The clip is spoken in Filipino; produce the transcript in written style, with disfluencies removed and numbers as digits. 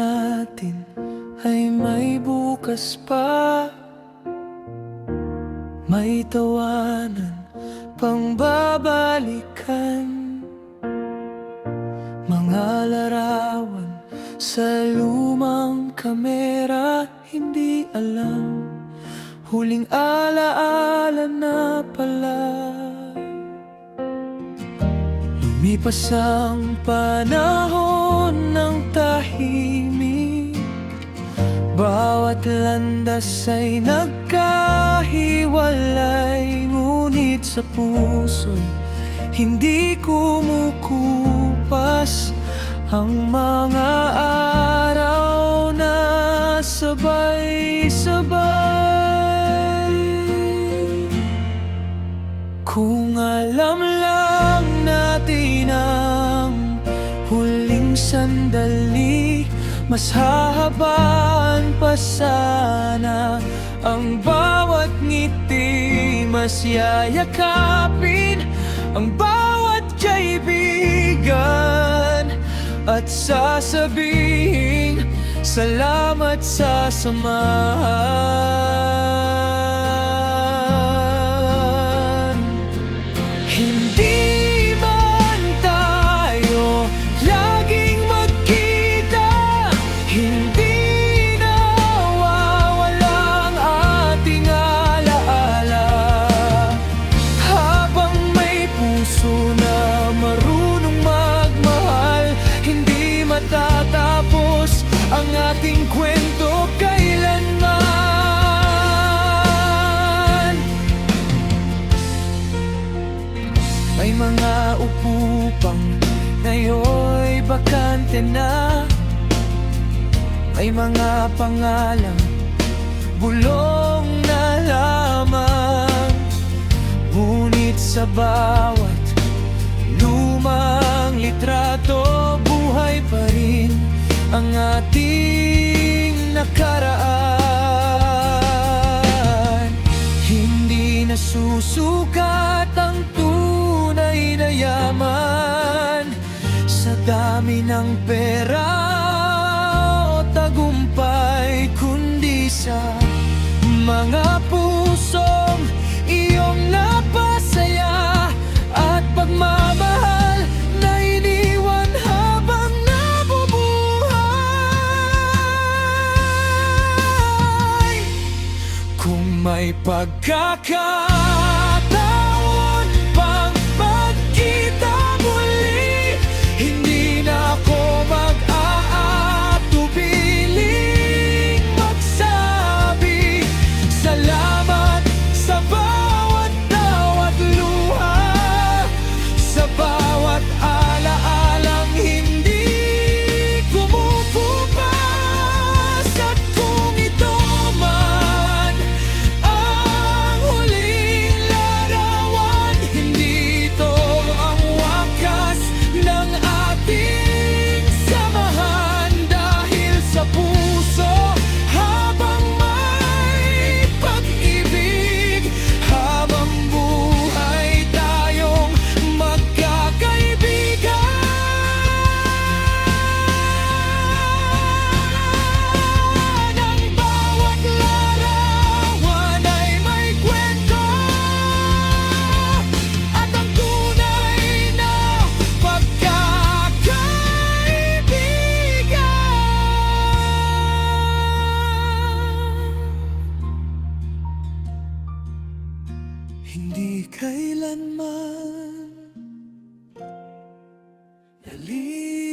natin ay may bukas pa, may tawanan pang babalikan. Mga larawan sa lumang kamera, hindi alam, huling alaala na pala. Lumipas ang panahon ng tahimik, bawat landas ay nagkahiwalay. Ngunit sa puso'y hindi kumukupas ang mga araw na sabay-sabay. Kung alam lang natin ang huling sandali, mas hahabaan pa sana ang bawat ngiti. Mas yayakapin ang bawat kaibigan at sasabihin salamat sa samahan. Hindi man tayo laging magkita, hindi nawawala ang ating alaala. Habang may puso na marunong magmahal, hindi matatapos ang ating kwento kailanman. May mga upupang ngayon'y bakante na, may mga pangalang bulong na lamang. Ngunit sa bawat lumang litrato, buhay pa rin ang ating nakaraan. Hindi nasusukat ang tunay na yaman sa dami ng pera o tagumpay, kundi sa mga pusong iyong napasaya at pagmamahal na iniwan habang nabubuhay. Kung may pagkakataon pang magkita muli, hindi na ako mag-aatubiling magsabi salamat sa bawat tawat luha, sa bawat alaalang hindi kumukupas. At kung ito man ang huling larawan, hindi ito ang wakas ng ating samahan. Dahil sa puso habang may pag-ibig, habang buhay tayong magkakaibigan. Ang bawat larawan ay may kwento, at ang tunay na pagkakaibigan. Hindi kailanman nalimutan